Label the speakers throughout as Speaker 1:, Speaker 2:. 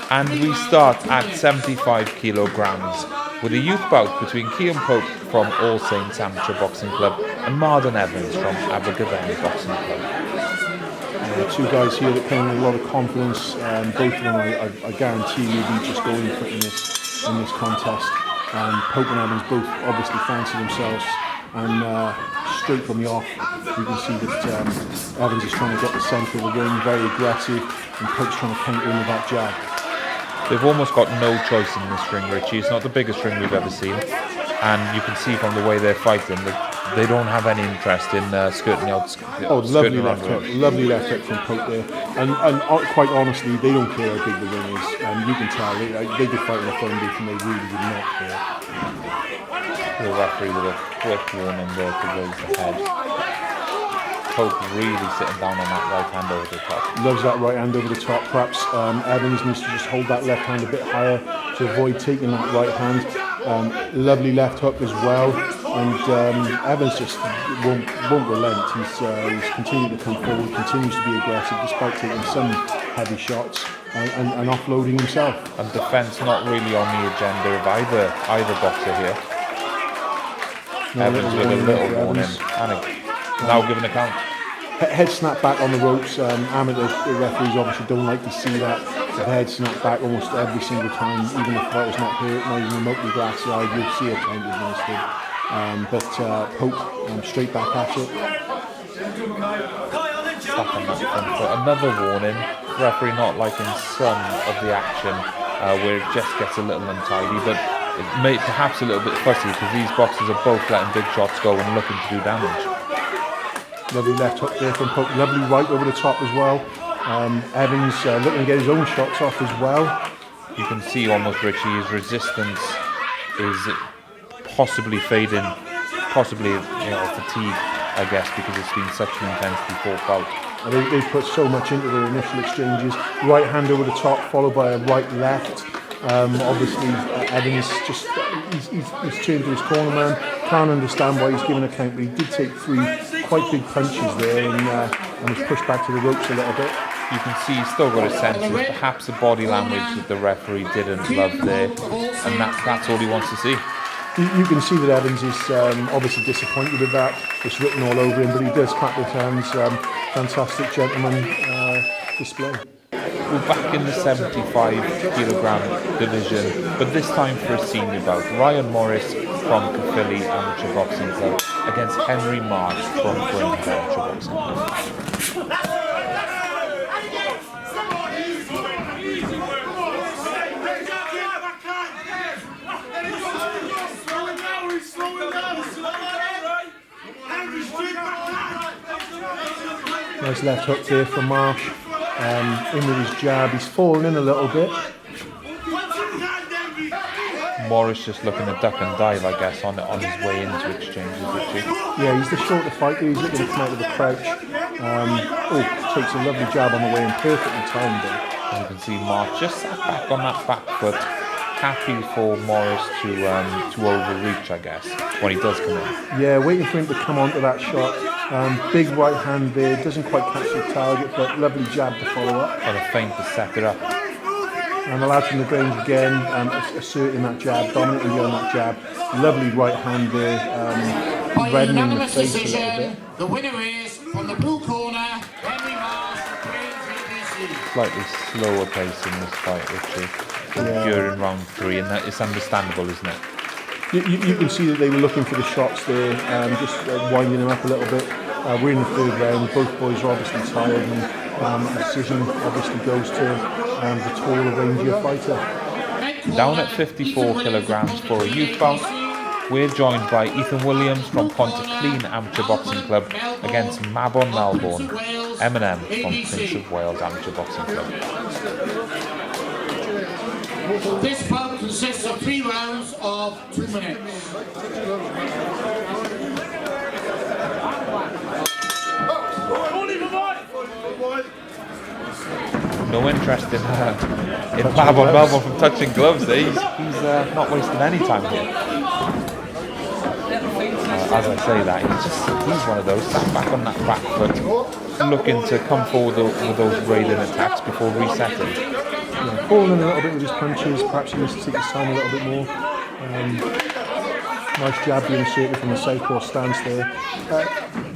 Speaker 1: And we start at 75 kilograms with a youth bout between Kean Pope from All Saints Amateur Boxing Club and Marden Evans from Abergavenny Boxing Club.
Speaker 2: Two guys here that come with a lot of confidence. Both of them, I guarantee you, will just going for it in this contest. Pope and Evans both obviously fancy themselves, and straight from the off, you can see that Evans is trying to get the centre of the ring, very aggressive, and Pope's trying to counter in with that jab.
Speaker 1: They've almost got no choice in this ring, Richie. It's not the biggest ring we've ever seen, and you can see from the way they're fighting that they don't have any interest in skirting the outskirts.
Speaker 2: Oh, lovely left hook from Pope there, and quite honestly, they don't care how big the ring is. You can tell they could fight in a phone booth and they really would not care.
Speaker 1: The referee with a quick warning there to raise the head. Pope really sitting down on that right hand over the top.
Speaker 2: Loves that right hand over the top. Perhaps Evans needs to just hold that left hand a bit higher to avoid taking that right hand. Lovely left hook as well, and Evans just won't relent. He's continuing to come forward, continues to be aggressive despite taking some heavy shots and offloading himself.
Speaker 1: And defence not really on the agenda of either boxer here. Evans with a little warning and now giving a count.
Speaker 2: Head snap back on the ropes. Amateur referees obviously don't like to see that. The head snap back almost every single time, even if the fighter's not hurt, not even remotely glassy-eyed, you'll see a count administered. But Pope straight back at it.
Speaker 1: Another warning. Referee not liking some of the action where it just gets a little untidy, but it may perhaps a little bit fussy because these boxers are both letting big shots go and looking to do damage.
Speaker 2: Lovely left hook there from Pope. Lovely right over the top as well. Evans looking to get his own shots off as well.
Speaker 1: You can see almost Richie, his resistance is possibly fading, possibly fatigue, I guess, because it's been such an intensely fought bout.
Speaker 2: They've put so much into their initial exchanges. Right hand over the top, followed by a right left. Obviously, Evans just he's turned to his corner man. Can't understand why he's given a count, but he did take three quite big punches there and was pushed back to the ropes a little bit.
Speaker 1: You can see he's still got his senses, perhaps the body language that the referee didn't love there, and that's all he wants to see.
Speaker 2: You can see that Evans is obviously disappointed with that. It's written all over him, but he does clap his hands. Fantastic gentleman display.
Speaker 1: We're back in the 75 kilogram division, but this time for a senior bout. Ryan Morris from Caerphilly Amateur Boxing Club against Henry Marsh from Greenhead Amateur Boxing Club.
Speaker 2: Nice left hook there from Marsh. In with his jab, he's fallen in a little bit.
Speaker 1: Morris just looking to duck and dive, I guess, on his way into exchanges, Richie.
Speaker 2: Yeah, he's the shorter fighter, he's looking to come out with a crouch. Takes a lovely jab on the way and perfectly timed it.
Speaker 1: As you can see, Marsh just sat back on that back foot, happy for Morris to overreach, I guess, when he does come in.
Speaker 2: Yeah, waiting for him to come onto that shot. Big right hand there, doesn't quite catch the target, but lovely jab to follow up.
Speaker 1: And a feint to set it up.
Speaker 2: And the lad from the Grange again, asserting that jab, dominating beyond that jab. Lovely right hand there, reddening the face a little bit.
Speaker 3: The winner is, from the blue corner, Henry Marsh from Grange.
Speaker 1: Slightly slower pace in this fight, Richie. During round 3, and that is understandable, isn't it?
Speaker 2: You can see that they were looking for the shots there, just winding them up a little bit. We're in the third round, both boys are obviously tired, and the decision obviously goes to the taller, rangier fighter.
Speaker 1: Down at 54 kilograms for a youth bout, we're joined by Ethan Williams from Pontyclun Amateur Boxing Club against Mabon Malborn, Eminem from Prince of Wales Amateur Boxing Club.
Speaker 3: This bout consists of 3 rounds of 2 minutes.
Speaker 1: No interest in Mabon Malborn from touching gloves. He's not wasting any time here. As I say that, he's one of those sat back on that back foot, looking to come forward with those raiding attacks before resetting.
Speaker 2: falling a little bit with his punches. Perhaps he needs to take his time a little bit more. Nice jab being inserted from the southpaw stance there.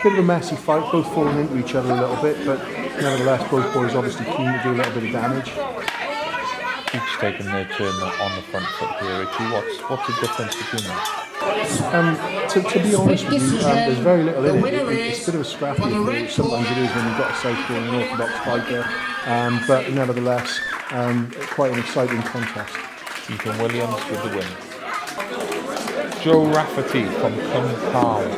Speaker 2: Bit of a messy fight, both falling into each other a little bit, but nevertheless both boys obviously keen to do a little bit of damage.
Speaker 1: Each taking their turn on the front foot here, Richie. What's the difference between them?
Speaker 2: To be honest with you, there's very little in it. It's a bit of a scrappy affair. Sometimes it is when you've got a southpaw and an orthodox fighter, but nevertheless, quite an exciting contest.
Speaker 1: Ethan Williams with the win. Joe Rafferty from Cumcarn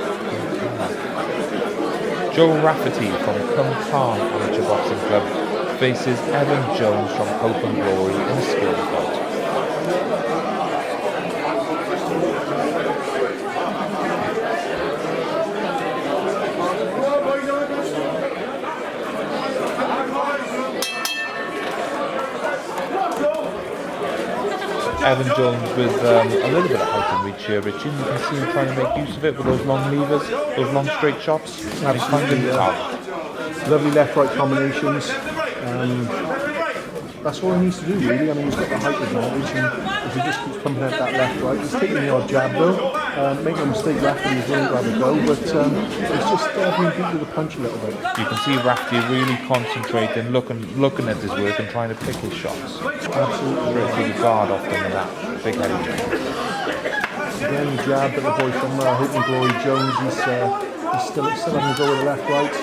Speaker 1: Amateur Boxing Club faces Evan Jones from Hope and Glory in a skills bout. Evan Jones with a little bit of height and reach here, Richie. You can see him trying to make use of it with those long levers, those long straight shots.
Speaker 2: Absolutely, lovely left-right combinations. That's all he needs to do, really. I mean, he's got the height advantage, and if he just keeps pumping out that left-right, he's taking the odd jab though. Make no mistake, Rafferty is willing to have a go, but he's just being beat with a punch a little bit.
Speaker 1: You can see Rafferty really concentrating, looking at his work and trying to pick his shots.
Speaker 2: Absolutely.
Speaker 1: Really guard off them with that big headed jab.
Speaker 2: Again, the jab, but the boy from Hope and Glory, Jones, he's still having a go with the left-right.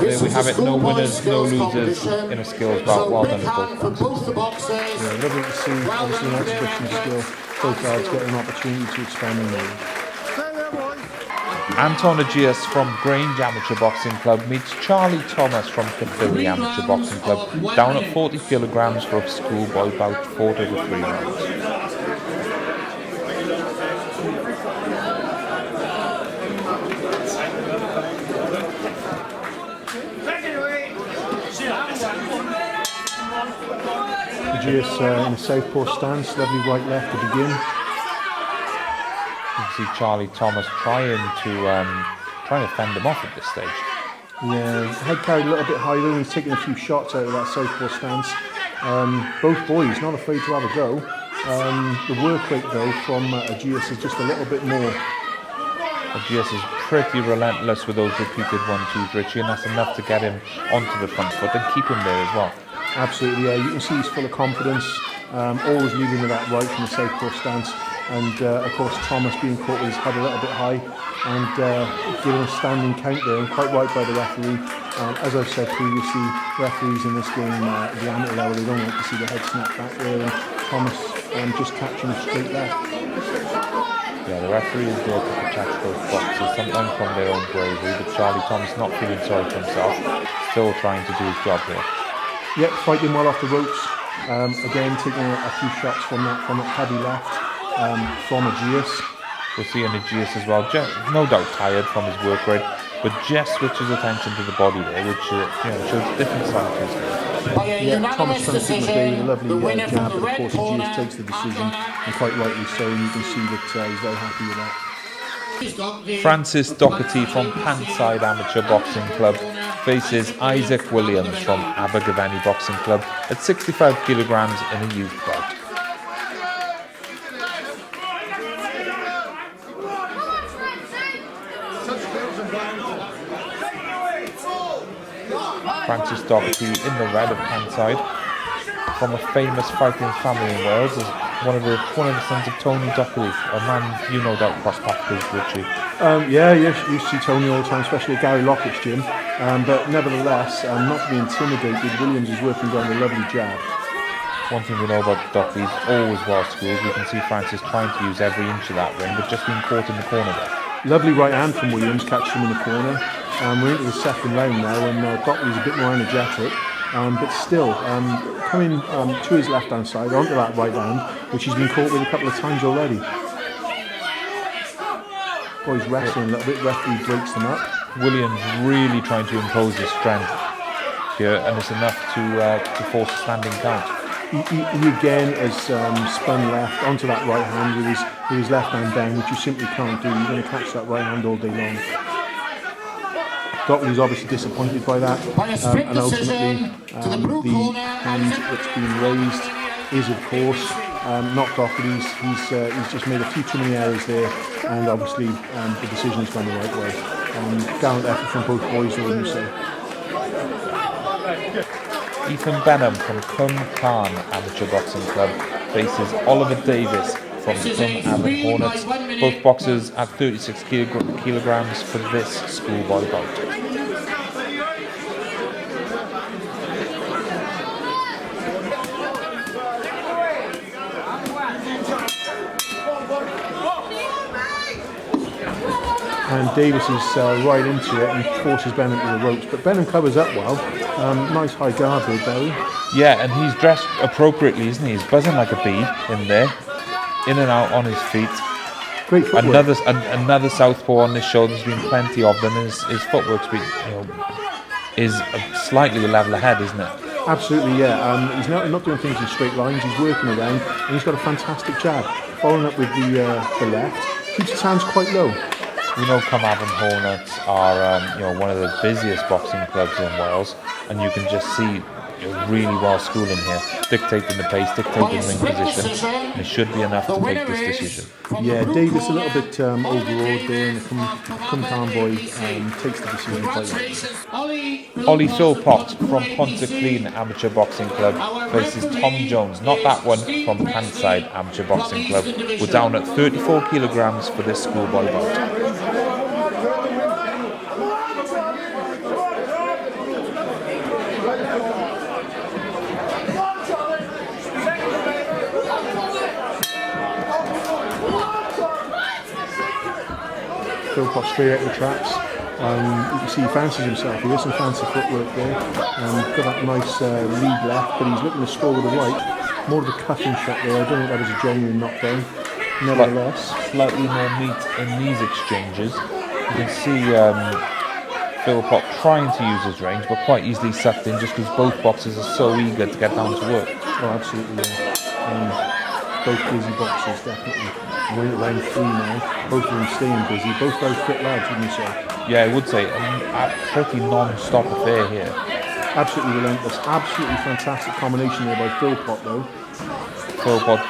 Speaker 1: There we have it, no winners, no losers in a skills bout. Well done to both boxers.
Speaker 2: Yeah, lovely to see, obviously an exhibition skill. Both guys getting an opportunity to expand in there.
Speaker 1: Anton Agius from Grange Amateur Boxing Club meets Charlie Thomas from Caerphilly Amateur Boxing Club, down at 40 kilograms for a schoolboy bout, 4 to 3 rounds.
Speaker 2: Agius in a southpaw stance, lovely right-left to begin.
Speaker 1: You can see Charlie Thomas trying to fend him off at this stage.
Speaker 2: Yeah, head carried a little bit high though, and he's taking a few shots out of that southpaw stance. Both boys not afraid to have a go. The work rate though from Agius is just a little bit more.
Speaker 1: Agius is pretty relentless with those repeated 1-2s, Richie, and that's enough to get him onto the front foot and keep him there as well.
Speaker 2: Absolutely, yeah. You can see he's full of confidence, always leading with that right from the southpaw stance. And of course, Thomas being caught with his head a little bit high and giving a standing count there, and quite right by the referee. As I've said previously, referees in this game, the amateur level, they don't like to see the head snap back there. And Thomas just catching a straight left.
Speaker 1: Yeah, the referee is there to protect both boxers, sometimes from their own bravery, but Charlie Thomas not feeling sorry for himself, still trying to do his job here.
Speaker 2: Yep, fighting well off the ropes. Again, taking a few shots from that heavy left from Agius.
Speaker 1: We'll see an Agius as well, no doubt tired from his work rate, but just switches attention to the body there, which shows a different side to his game.
Speaker 2: Yeah, Thomas trying to take McVeigh with a lovely jab, but of course Agius takes the decision, and quite rightly so, and you can see that he's very happy with that.
Speaker 1: Francis Doherty from Pantside Amateur Boxing Club faces Isaac Williams from Abergavenny Boxing Club at 65 kilograms in a youth bout. Francis Doherty in the red of Pantside, from a famous fighting family in Wales, as one of the sons of Tony Doherty, a man you no doubt cross paths with, Richie.
Speaker 2: Yeah, you see Tony all the time, especially at Gary Lockett's gym. But nevertheless, not to be intimidated, Williams is working down a lovely jab.
Speaker 1: One thing we know about Doherty, he's always well schooled. We can see Francis trying to use every inch of that ring, but just being caught in the corner there.
Speaker 2: Lovely right hand from Williams, catches him in the corner. We're into the second round now, and Doherty's a bit more energetic. But still, coming to his left-hand side, onto that right hand, which he's been caught with a couple of times already. Oh, he's wrestling a little bit, referee breaks them up.
Speaker 1: Williams really trying to impose his strength here, and it's enough to force a standing count.
Speaker 2: He again has spun left onto that right hand with his left hand down, which you simply can't do. You're going to catch that right hand all day long. Dockley's obviously disappointed by that, and ultimately the hand that's been raised is, of course, not Dockley's. He's just made a few too many errors there, and obviously the decision has gone the right way. Gallant effort from both boys, though, wouldn't you say?
Speaker 1: Ethan Benham from Cwm Carn Amateur Boxing Club faces Oliver Davis from Cwm Abbott Hornets. Both boxers at 36 kilograms for this schoolboy bout.
Speaker 2: And Davis is right into it and forces Benham to the ropes, but Benham covers up well. Nice high guard there, Barry.
Speaker 1: Yeah, and he's dressed appropriately, isn't he? He's buzzing like a bee in there, in and out on his feet.
Speaker 2: Great footwork.
Speaker 1: Another southpaw on his shoulder. There's been plenty of them. His footwork's been, is slightly a level ahead, isn't it?
Speaker 2: Absolutely, yeah. He's not doing things in straight lines. He's working around, and he's got a fantastic jab. Following up with the left, keeps his hands quite low.
Speaker 1: Cwm Abbott Hornets are one of the busiest boxing clubs in Wales, and you can just see really well schooling here, dictating the pace, dictating ring position, and it should be enough to make this decision.
Speaker 2: Yeah, Davis a little bit overawed there, and the Cwm Carn boy takes the decision quite well.
Speaker 1: Ollie Philpott from Pontyclun Amateur Boxing Club versus Tom Jones, not that one, from Pantside Amateur Boxing Club. We're down at 34 kilograms for this schoolboy bout.
Speaker 2: Philpott straight out the traps. You can see he fancies himself. He has some fancy footwork there. Got that nice lead left, but he's looking to score with the right. More of a cutting shot there. I don't think that was a genuine knockdown. Nevertheless,
Speaker 1: slightly more meat in these exchanges. You can see Philpott trying to use his range, but quite easily sucked in just because both boxers are so eager to get down to work.
Speaker 2: Oh, absolutely, yeah. Both busy boxers, definitely. We're at round 3 now. Both of them staying busy. Both very fit lads, wouldn't you say?
Speaker 1: Yeah, I would say. A pretty non-stop affair here.
Speaker 2: Absolutely relentless. Absolutely fantastic combination there by Philpott, though.
Speaker 1: Philpott,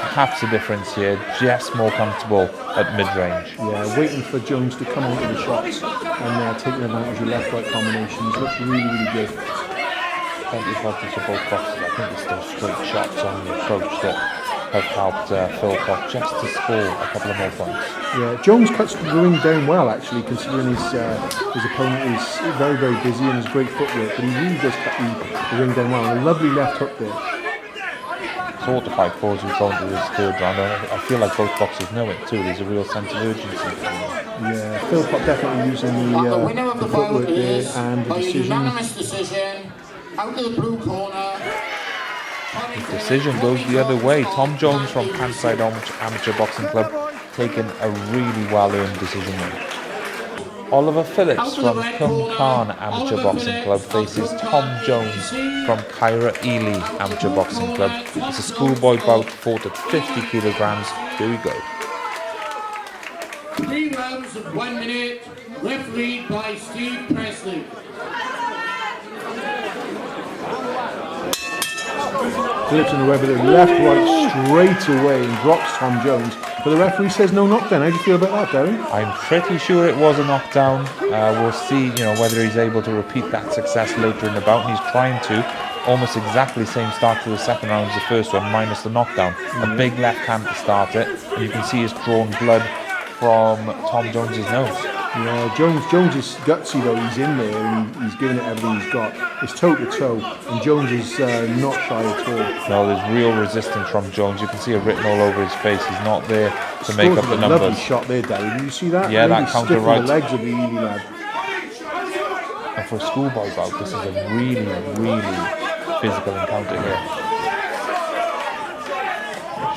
Speaker 1: perhaps the difference here, just more comfortable at mid-range.
Speaker 2: Yeah, waiting for Jones to come onto the shots and taking advantage of left-right combinations. Looks really, really good.
Speaker 1: Plenty of advantage for both boxers. I think it's those straight shots on the approach that have helped Philpott just to score a couple of more points.
Speaker 2: Yeah, Jones cuts the ring down well, actually, considering his opponent is very, very busy and has great footwork, but he really does cut the ring down well. And a lovely left hook there.
Speaker 1: Sort of fight forwards we've gone to this third round. I feel like both boxers know it too. There's a real sense of urgency.
Speaker 2: Yeah, Philpott definitely using the footwork there and the decision.
Speaker 3: Unanimous decision, out of the blue corner.
Speaker 1: The decision goes the other way. Tom Jones from Pantside Amateur Boxing Club taking a really well-earned decision win. Oliver Phillips from Cwm Carn Amateur Boxing Club faces Tom Jones from Caerau Ely Amateur Boxing Club. It's a schoolboy bout fought at 50 kilograms. Here we go.
Speaker 3: 3 rounds of 1 minute, refereed by Steve Presley.
Speaker 2: Phillips in the web with a left, right, straight away and drops Tom Jones. But the referee says no knockdown. How do you feel about that, Darren?
Speaker 1: I'm pretty sure it was a knockdown. We'll see, whether he's able to repeat that success later in the bout. And he's trying to. Almost exactly same start to the second round as the first one, minus the knockdown. A big left hand to start it. And you can see his drawn blood from Tom Jones's nose.
Speaker 2: Yeah, Jones is gutsy though. He's in there and he's giving it everything he's got. It's toe to toe, and Jones is not shy at all.
Speaker 1: No, there's real resistance from Jones. You can see it written all over his face. He's not there to make up the numbers.
Speaker 2: Lovely shot there, Darren. Did you see that?
Speaker 1: Yeah,
Speaker 2: really
Speaker 1: that counter right.
Speaker 2: The legs of the Ely lad.
Speaker 1: And for a schoolboy bout, this is a really, really physical encounter here.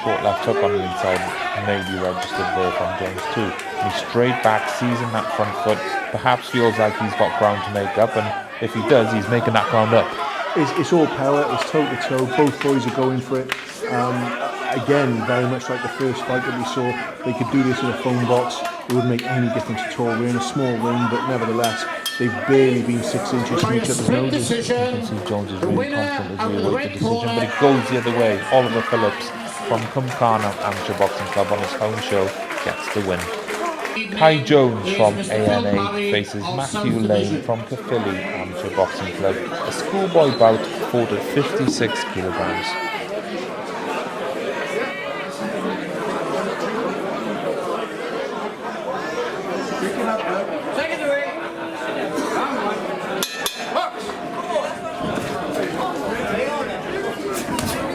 Speaker 1: Short left hook on the inside may be registered there from Jones too. He's straight back, seizing that front foot, perhaps feels like he's got ground to make up, and if he does, he's making that ground up.
Speaker 2: It's all power, it's toe to toe, both boys are going for it. Again, very much like the first fight that we saw, they could do this in a phone box, it wouldn't make any difference at all. We're in a small ring, but nevertheless, they've barely been 6 inches from
Speaker 3: By a
Speaker 2: each other's
Speaker 3: split
Speaker 2: noses.
Speaker 1: You
Speaker 3: decision,
Speaker 1: can see Jones is
Speaker 3: the
Speaker 1: really
Speaker 3: winner
Speaker 1: confident as
Speaker 3: out
Speaker 1: he
Speaker 3: of the
Speaker 1: awaits the
Speaker 3: red
Speaker 1: decision,
Speaker 3: corner.
Speaker 1: but it goes the other way. Oliver Phillips from Cumcarna Amateur Boxing Club on his home show gets the win. Kai Jones from ANA faces Matthew Lane from Caerphilly Amateur Boxing Club. A schoolboy bout fought at 56 kilograms.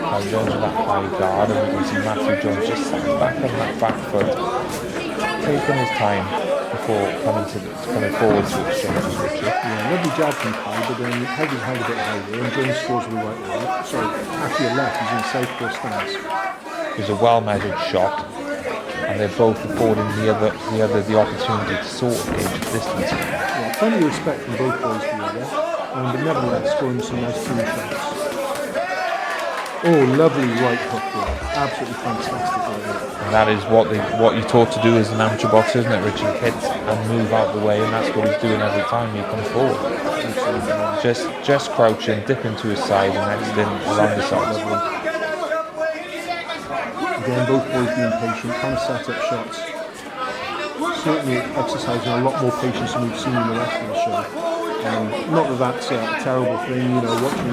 Speaker 1: Kai Jones with that high guard, and we can see Matthew Jones just sat back on that back foot, taking his time before coming forward to exchange with Richard.
Speaker 2: Yeah, lovely jab from Kai, but then head is held a bit higher, and Jones scores with the right leg. Sorry, actually a left, he's in southpaw stance.
Speaker 1: It was a well-measured shot, and they're both affording the other the opportunity to sort of gauge the distance.
Speaker 2: Yeah, plenty of respect from both boys for the other, but nevertheless scoring some nice team shots. Oh, lovely right hook there. Absolutely fantastic right hook.
Speaker 1: And that is what you're taught to do as an amateur boxer, isn't it, Richard? Hit and move out the way, and that's what he's doing every time he comes forward. Just crouching, dipping to his side, and next in around the sides.
Speaker 2: Again, both boys being patient, trying to set up shots. Certainly exercising a lot more patience than we've seen in the rest of the show. Not that that's a terrible thing, you know, watching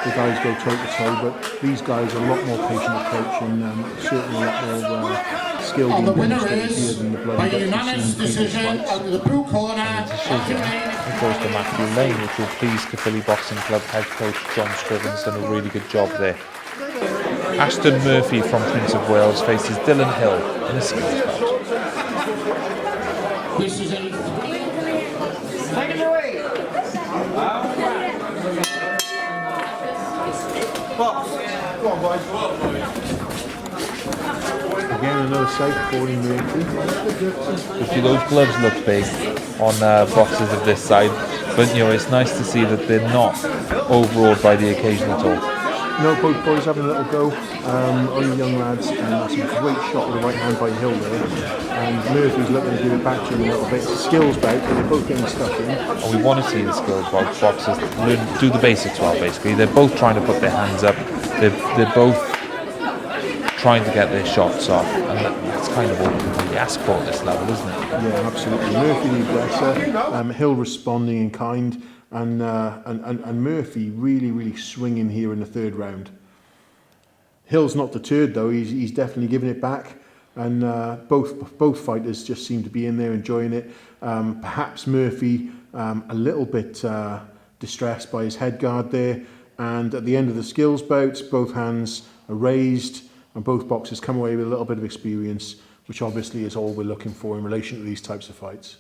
Speaker 2: the guys go toe to toe, but these guys are a lot more patient approach and certainly a lot more skilled
Speaker 3: And the
Speaker 2: in
Speaker 3: winner
Speaker 2: demonstrated here
Speaker 3: is,
Speaker 2: than the
Speaker 3: by
Speaker 2: bloody
Speaker 3: unanimous
Speaker 2: Dutch we've seen in
Speaker 3: decision,
Speaker 2: previous fights.
Speaker 3: out of the blue corner,
Speaker 1: Decision. It goes to Matthew Lane, which will please Caerphilly Boxing Club head coach John Scriven's done a really good job there. Ashton Murphy from Prince of Wales faces Dylan Hill in a skills bout.
Speaker 3: This is a
Speaker 2: Again, another southpaw in Murphy.
Speaker 1: See, those gloves look big on boxers of this side, but you know it's nice to see that they're not overawed by the occasional talk.
Speaker 2: No, both boys having a little go on the young lads, and that's a great shot with the right hand by Hill there. And Murphy's looking to give it back to him a little bit. It's a skills bout, but they're both getting stuck in.
Speaker 1: And we want to see the skills boxers learn, do the basics well. Basically, they're both trying to put their hands up. They're both trying to get their shots off, and that's kind of all we can really ask for at this level, isn't it?
Speaker 2: Yeah, absolutely. Murphy the aggressor, Hill responding in kind, and Murphy really swinging here in the third round. Hill's not deterred though; he's definitely giving it back, and both fighters just seem to be in there enjoying it. Perhaps Murphy a little bit distressed by his head guard there, and at the end of the skills bouts, both hands are raised, and both boxers come away with a little bit of experience, which obviously is all we're looking for in relation to these types of fights.